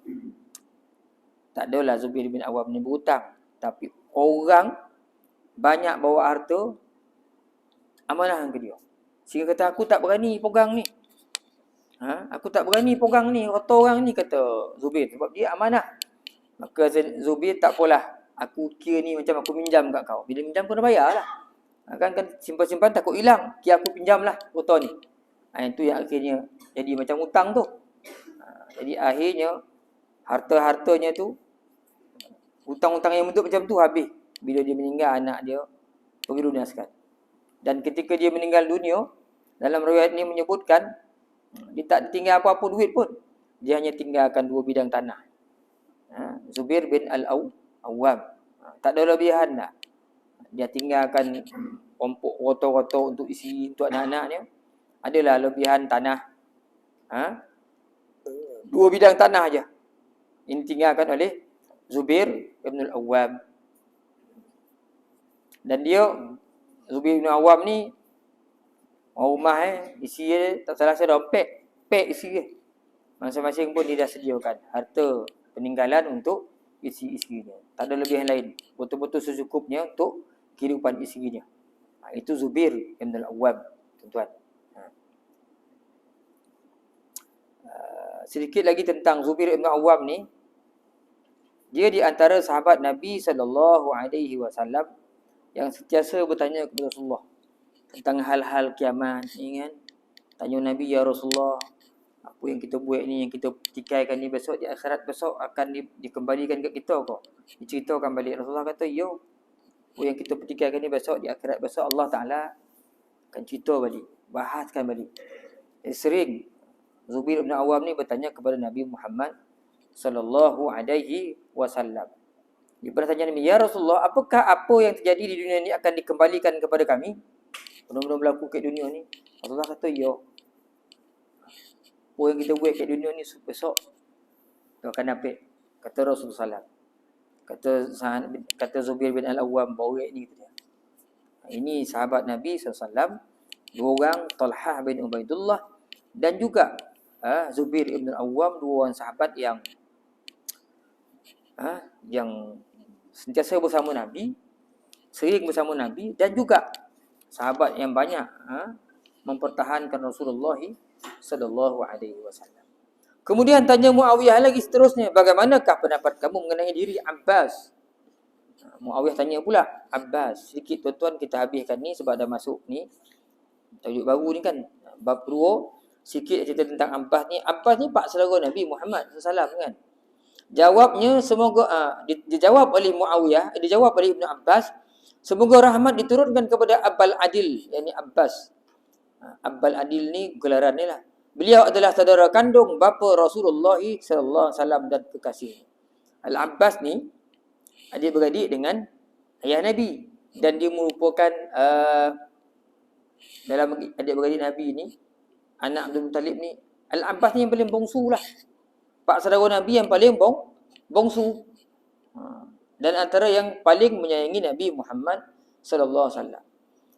tak adalah Zubair bin Awwam ni berhutang, tapi orang banyak bawa harta amanah ke dia. Sehingga kata, aku tak berani pegang ni. Aku tak berani pegang ni, harta orang ni, kata Zubair, sebab dia amanah. Maka Zubair, tak apalah, aku kira ni macam aku minjam kat kau. Bila minjam kau nak bayar lah. Kan simpan-simpan takut hilang. Kira aku pinjam lah harta ni. Itu yang akhirnya jadi macam hutang tu. Jadi akhirnya harta-hartanya tu, hutang-hutang yang bentuk macam tu habis. Bila dia meninggal, anak dia pergi lunaskan. Dan ketika dia meninggal dunia, dalam riwayat ni menyebutkan, dia tak tinggal apa-apa duit pun. Dia hanya tinggalkan 2 bidang tanah. Zubair bin Al-Awwam. Tak ada lebihan dah. Dia tinggalkan pompok rotor-rotor untuk isi untuk anak-anaknya. Adalah lebihan tanah. 2 bidang tanah aja. Ini tinggalkan oleh Zubair bin Al-Awwam. Dan dia, Zubair bin Al-Awwam ni, orang rumah isi dia, tak salah saya dompet, pek isi dia. Masing-masing pun dia dah sediakan harta peninggalan untuk isi-isinya. Tak ada lebihan lain. Betul-betul secukupnya untuk kehidupan isinya. Itu Zubair bin Al-Awwam, tuan-tuan. Sedikit lagi tentang Zubair bin Al-Awwam ni. Dia di antara sahabat Nabi SAW yang sentiasa bertanya kepada Rasulullah tentang hal-hal kiamat ni kan. Tanya Nabi, ya Rasulullah, apa yang kita buat ni, yang kita pertikaikan ni, besok di akhirat besok akan dikembalikan ke kita kok? Diceritakan balik. Rasulullah kata, yo, apa yang kita pertikaikan ni besok di akhirat besok Allah Ta'ala akan cerita balik, bahaskan balik. Sering Zubair bin Awwam ni bertanya kepada Nabi Muhammad sallallahu alaihi wasallam. Dia pernah tanya Nabi, ya Rasulullah, apakah apa yang terjadi di dunia ni akan dikembalikan kepada kami? Benda-benda berlaku kat dunia ni. Rasulullah kata, yo, apa yang kita buat kat dunia ni besok kita akan dapat. Kata Rasulullah SAW. Kata Zubair bin Al-Awwam, borek ni, kata dia. Ini sahabat Nabi SAW, 2 orang, Talhah bin Ubaidullah, dan juga Zubair bin Al-Awwam, 2 orang sahabat yang sentiasa bersama Nabi, sering bersama Nabi, dan juga sahabat yang banyak mempertahankan Rasulullah sallallahu alaihi wasallam. Kemudian tanya Muawiyah lagi seterusnya, bagaimanakah pendapat kamu mengenai diri Abbas? Muawiyah tanya pula, Abbas. Sedikit tuan-tuan kita habiskan ni sebab dah masuk ni tajuk baru ni kan, bab 2. Sikit cerita tentang Abbas ni. Abbas ni pak saudara Nabi Muhammad SAW kan. Jawabnya semoga dijawab oleh Muawiyah, dijawab oleh Ibnu Abbas, semoga rahmat diturunkan kepada Abbal Adil, yakni Abbas. Abbal Adil ni gelaran ni lah. Beliau adalah saudara kandung bapa Rasulullah sallallahu alaihi wasallam dan kekasih. Al-Abbas ni adik-beradik dengan ayah Nabi, dan dia merupakan dalam adik-beradik Nabi ni, anak Abdul Muttalib ni, Al-Abbas ni yang paling bongsu lah. Pak saudara Nabi yang paling bongsu. Dan antara yang paling menyayangi Nabi Muhammad sallallahu alaihi wasallam.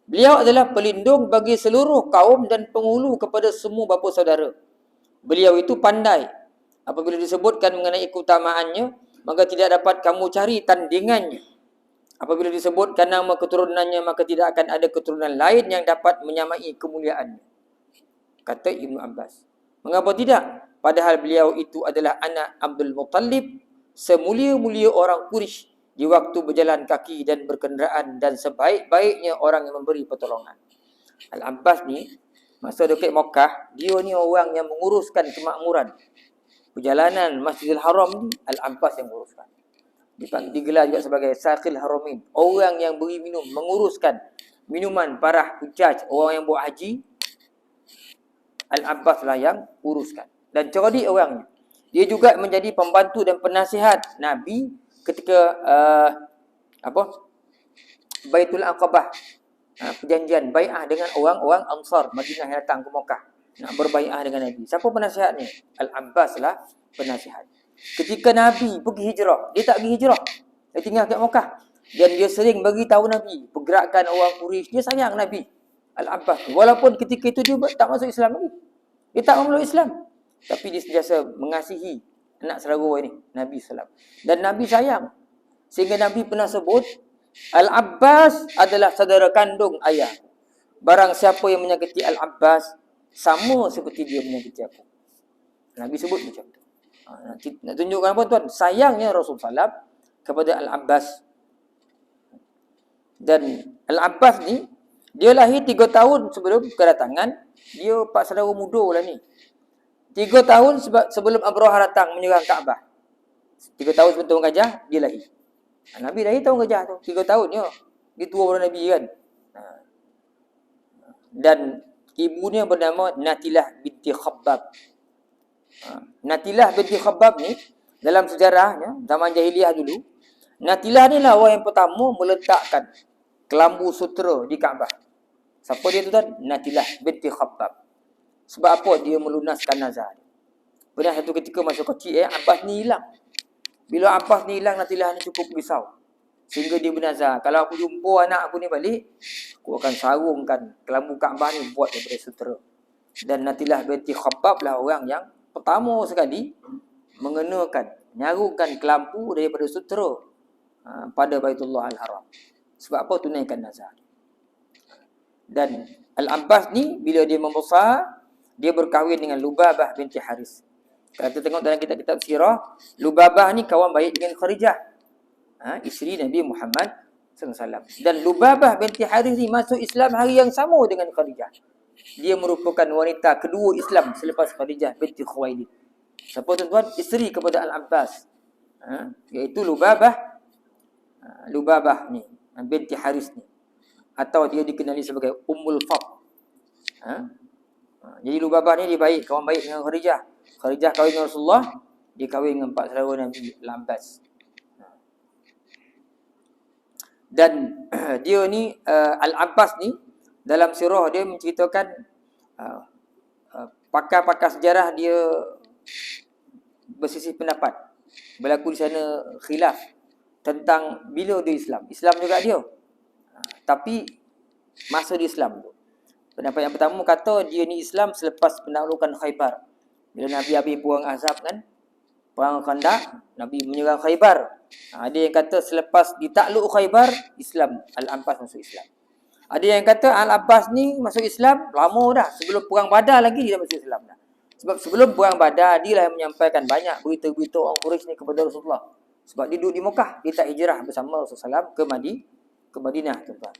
Beliau adalah pelindung bagi seluruh kaum dan penghulu kepada semua bapa saudara. Beliau itu pandai. Apabila disebutkan mengenai keutamaannya, maka tidak dapat kamu cari tandingannya. Apabila disebutkan nama keturunannya, maka tidak akan ada keturunan lain yang dapat menyamai kemuliaannya. Kata Ibnu Abbas. Mengapa tidak? Padahal beliau itu adalah anak Abdul Muttalib, semulia-mulia orang Quraisy di waktu berjalan kaki dan berkenderaan, dan sebaik-baiknya orang yang memberi pertolongan. Al-Abbas ni, masa dekat Makkah, dia ni orang yang menguruskan kemakmuran. Perjalanan Masjidil Haram ni, Al-Abbas yang menguruskan. Digelar juga sebagai Saqil Haramin. Orang yang beri minum, menguruskan minuman para hujaj, orang yang buat haji, Al-Abbas lah yang uruskan. Dan cerdik orangnya. Dia juga menjadi pembantu dan penasihat Nabi ketika Baitul Aqabah, perjanjian bai'ah dengan orang-orang Ansar Madinah yang datang ke Makkah nak berbai'ah dengan Nabi. Siapa penasihatnya? Al-Abbas lah penasihat. Ketika Nabi pergi hijrah, dia tak pergi hijrah, dia tinggal kat Makkah, dan dia sering bagi tahu Nabi pergerakan orang Quraisy. Dia sayang Nabi, Al-Abbas. Walaupun ketika itu dia tak masuk Islam lagi, dia tak memeluk Islam, tapi dia sentiasa mengasihi anak saudara ini, Nabi SAW. Dan Nabi sayang. Sehingga Nabi pernah sebut, Al-Abbas adalah saudara kandung ayah. Barang siapa yang menyakiti Al-Abbas, sama seperti dia menyakiti aku. Nabi sebut macam tu. Nak tunjukkan apa tuan? Sayangnya Rasulullah SAW kepada Al-Abbas. Dan Al-Abbas ni, dia lahir 3 tahun sebelum kedatangan. Dia pak saudara muda lah ni. 3 tahun sebelum Abrahah datang menyerang Kaabah. 3 tahun sebelum tahun gajah, dia lahir. Nabi lahir tahun gajah tu. 3 tahun je. Dia tua pada Nabi kan. Dan ibunya bernama Natilah binti Khabbab. Natilah binti Khabbab ni, dalam sejarahnya, zaman jahiliah dulu, Natilah ni lah orang yang pertama meletakkan kelambu sutera di Kaabah. Siapa dia tu kan? Natilah binti Khabbab. Sebab apa? Dia melunaskan nazar. Pernah satu ketika masa kecil, Abbas ni hilang. Bila Abbas ni hilang, Natilah ni cukup risau. Sehingga dia bernazar, kalau aku jumpa anak aku ni balik, aku akan sarungkan kelambu Kaabah ni buat daripada sutera. Dan Natilah binti Khabbab lah orang yang pertama sekali nyarungkan kelambu daripada sutera pada Baitullah Al-Haram. Sebab apa? Tunaikan nazar. Dan Al-Abbas ni, bila dia membesar, dia berkahwin dengan Lubabah binti Haris. Kalau kita tengok dalam kitab-kitab sirah, Lubabah ni kawan baik dengan Khadijah, isteri Nabi Muhammad SAW. Dan Lubabah binti Haris ni masuk Islam hari yang sama dengan Khadijah. Dia merupakan wanita kedua Islam selepas Khadijah binti Khuwailid. Siapa tuan-tuan? Isteri kepada Al-Abbas, iaitu Lubabah ni binti Haris ni, atau dia dikenali sebagai Ummul Fadl. Jadi Lubabah ni dia baik, kawan baik dengan Khadijah. Khadijah kahwin dengan Rasulullah, dia kahwin dengan pak saudara Nabi, Al-Abbas. Dan dia ni Al-Abbas ni, dalam sirah dia menceritakan pakar-pakar sejarah dia bersisih pendapat. Berlaku di sana khilaf tentang bila dia Islam. Islam juga dia, tapi masa dia Islam tu. Pendapat yang pertama kata dia ni Islam selepas penaklukan Khaybar. Bila Nabi habis perang Ahzab kan, perang Khandaq, Nabi menyerang Khaybar. Ada yang kata selepas ditakluk Khaybar, Islam, Al-Abbas masuk Islam. Ada yang kata Al-Abbas ni masuk Islam lama dah. Sebelum perang Badar lagi dia masuk Islam dah. Sebab sebelum perang Badar, dia lah yang menyampaikan banyak berita-berita orang Quraisy ni kepada Rasulullah. Sebab dia duduk di Mekah, dia tak hijrah bersama Rasulullah SAW ke Madinah, tuan-tuan.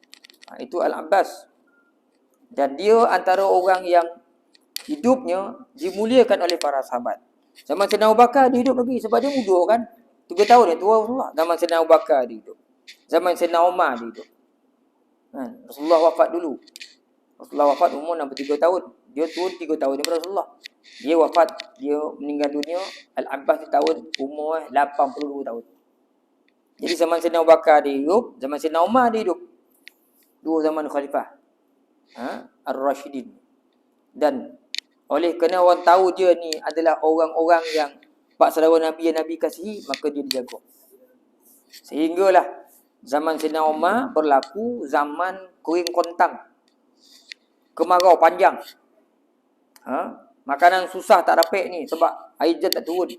Itu Al-Abbas. Dan dia antara orang yang hidupnya dimuliakan oleh para sahabat. Zaman Sayyidina Abu Bakar dia hidup lagi sebab dia muda kan. 3 tahun dia tua Rasulullah. Zaman Sayyidina Abu Bakar dia hidup. Zaman Sayyidina Umar dia hidup. Rasulullah wafat dulu. Rasulullah wafat umur 63 tahun. Dia turun 3 tahun daripada Rasulullah. Dia wafat, dia meninggal dunia Al-Abbas di tahun umur 82 tahun. Jadi zaman Sayyidina Abu Bakar dia hidup, zaman Sayyidina Umar dia hidup. Dua zaman khalifah. Ar-Rashidin. Dan oleh kerana orang tahu dia ni adalah orang-orang yang pak saudara Nabi yang Nabi kasihi, maka dia dijaga. Sehinggalah zaman Sayyidina Umar berlaku zaman kering kontang. Kemarau panjang. Makanan susah tak dapat ni sebab air jan tak turun.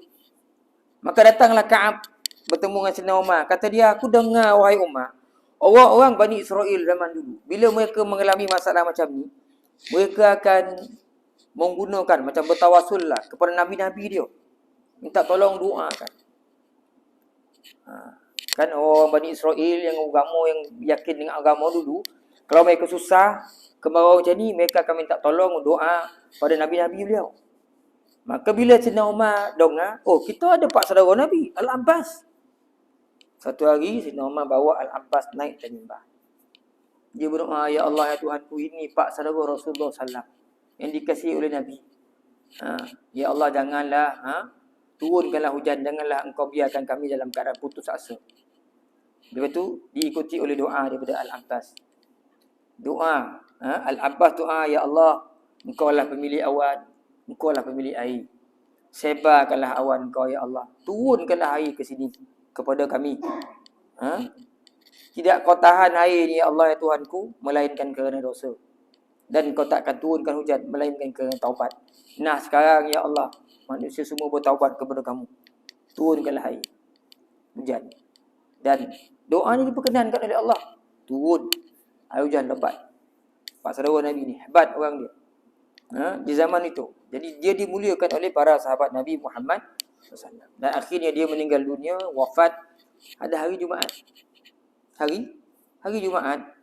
Maka datanglah Ka'ab bertemu dengan Sayyidina Umar. Kata dia, aku dengar wahai Umar, orang-orang Bani Israel zaman dulu, bila mereka mengalami masalah macam ni, mereka akan menggunakan macam bertawasul lah kepada Nabi-Nabi dia. Minta tolong doakan. Kan orang Bani Israel yang agama, yang yakin dengan agama dulu, kalau mereka susah, kemarau macam ni, mereka akan minta tolong doa pada Nabi-Nabi beliau. Maka bila Sayyidina Umar dengar, oh kita ada pak saudara Nabi, Al-Abbas. Satu hari Sayyidina Umar bawa Al-Abbas naik ke mimbar. Dia berdoa, ya Allah ya Tuhanku, ini pak saudara Rasulullah SAW yang dikasihi oleh Nabi. Ya Allah, janganlah turunkanlah hujan, janganlah engkau biarkan kami dalam keadaan putus asa. Lepas tu diikuti oleh doa daripada Al-Abbas. Doa Al-Abbas doa, ya Allah, engkau lah pemilik awan, engkau lah pemilik air. Sebarkanlah awan engkau ya Allah, turunkanlah air ke sini kepada kami. Tidak kau tahan air ni ya Allah ya Tuhanku, melainkan kerana dosa. Dan kau tak akan turunkan hujan melainkan kerana taubat. Nah sekarang ya Allah, manusia semua bertaubat kepada kamu, turunkanlah air, hujan. Dan doa ni diperkenankan oleh Allah, turun air hujan lebat. Pak saudara Nabi ni hebat orang dia di zaman itu. Jadi dia dimuliakan oleh para sahabat Nabi Muhammad SAW. Dan akhirnya dia meninggal dunia, wafat ada hari Jumaat. Hari Jumaat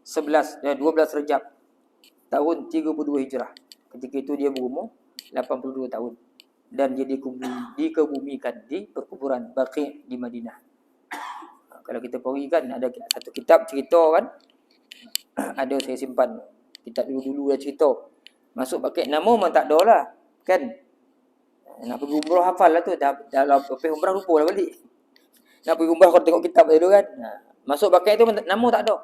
12 Rejab tahun 32 Hijrah. Ketika itu dia berumur 82 tahun. Dan dia dikebumikan di perkuburan Baqi' di Madinah. Kalau kita pergi kan, ada satu kitab cerita kan. Ada saya simpan. Kitab dulu-dulu dah cerita. Masuk Baqi', nama memang tak ada lah. Kan? Nak pergi umrah hafal lah tu. Dalam pergi umrah lupa lah balik. Nak pergi umrah kalau tengok kitab tadi tu kan. Masuk Baqi' tu nama tak ada.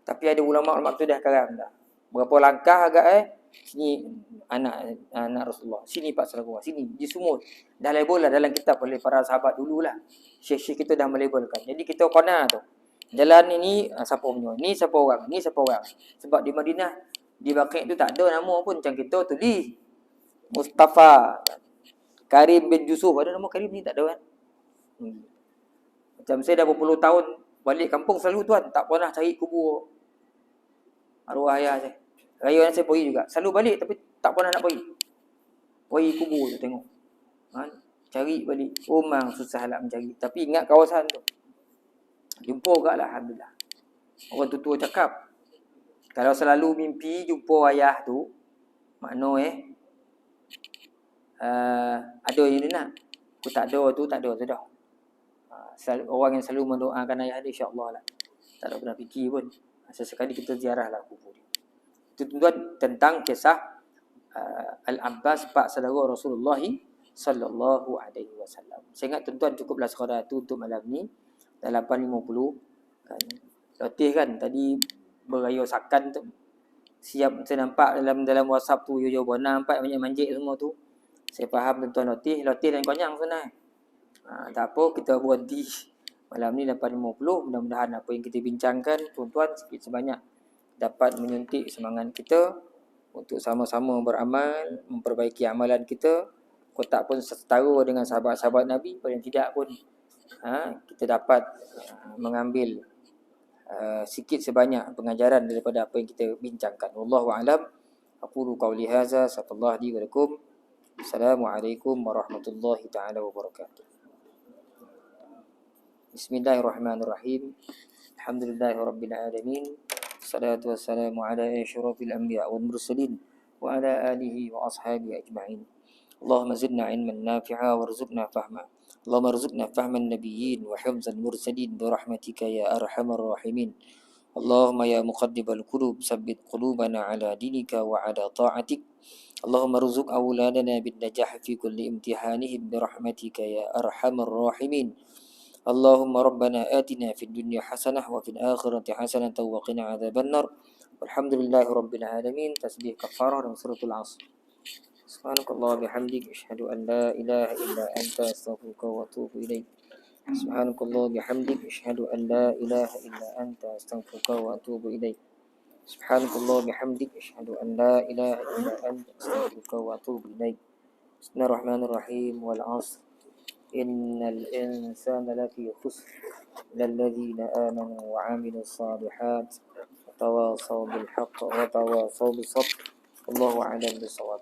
Tapi ada ulama' tu dah karang dah. Berapa langkah agak sini anak Rasulullah, sini pak saudara, sini dia semua dah label lah dalam kitab oleh para sahabat dululah. Syekh-syekh kita dah melabelkan. Jadi kita kena tu jalan ini siapa punya, ni siapa orang, ni siapa orang. Sebab di Madinah, di Baqi' tu tak ada nama pun. Macam kita tulis Mustafa Karim bin Yusuf, ada nama Karim ni tak ada kan. Macam saya dah berpuluh tahun balik kampung selalu tuan, tak pernah cari kubur arwah ayah saya. Raya saya pergi juga. Selalu balik tapi tak pernah nak pergi. Pergi kubur tu tengok. Cari balik. Memang susah lah mencari. Tapi ingat kawasan tu. Jumpa kat lah, alhamdulillah. Orang tua cakap, kalau selalu mimpi jumpa ayah tu, makna ada yang dia nak. Aku tak ada tu, tak ada tu dah. Orang yang selalu mendoakan ayah dia, insya-Allah lah. Tak ada pernah fikir pun. Sesekali kita ziarah lah kubur dia. Itu tuan tentang kisah Al-Abbas pak saudara Rasulullah sallallahu alaihi wasallam. Saya ingat tuan-tuan cukuplah sekadar itu untuk malam ni. Dah 8.50 kan. Letih kan tadi beraya sakan tu. Siap saya nampak dalam WhatsApp tu yo nampak banyak manjik semua tu. Saya faham tuan-tuan letih dan konyang sebenarnya. Tak apa, kita berhenti malam ni 8.50. Mudah-mudahan apa yang kita bincangkan tuan-tuan sikit sebanyak dapat menyuntik semangat kita untuk sama-sama beramal, memperbaiki amalan kita. Kotak pun setara dengan sahabat-sahabat Nabi, paling tidak pun kita dapat mengambil sikit sebanyak pengajaran daripada apa yang kita bincangkan. Wallahu a'lam. Aqulu qawli hadza, sallallahu li wa lakum. Assalamualaikum warahmatullahi taala wabarakatuh. Bismillahirrahmanirrahim. Alhamdulillahirabbil alamin. Salatu wassalamu ala asyrafil anbiya wal mursalin wa ala alihi wa ashabihi ajma'in. Allahumma zidna ilman nafi'a warzuqna fahma. Allahumma rzuqna fahman nabiyyin wa hifzal mursalin bi rahmatika ya arhamar rahimin. Allahumma ya muqallibal qulub sabbit qulubana ala dinika wa ala ta'atik. Allahumma rzuq awladana bin najah fi kulli imtihanihim bi rahmatika ya arhamar rahimin. Allahumma rabbana atina fid dunya hasanah wa fil akhirati hasanah wa qina adzabannar. Walhamdulillahi rabbil alamin. Tasbih kafarah dan suratul Asr. Subhanakallah bihamdik asyhadu an la ilaha illa anta astaghfiruka wa atubu ilaik. Subhanakallah bihamdik asyhadu an la ilaha illa anta astaghfiruka wa atubu ilaik. Subhanakallah bihamdik asyhadu an la ilaha illa anta astaghfiruka wa atubu ilaik. Bismillahirrahmanirrahim. Wal 'ashr. Innal insana lafi khusr illa alladhina amanu wa 'amilus shalihat wa tawasaw bil haqq wa tawasaw bis sabr. Wallahu a'lam bis shawab.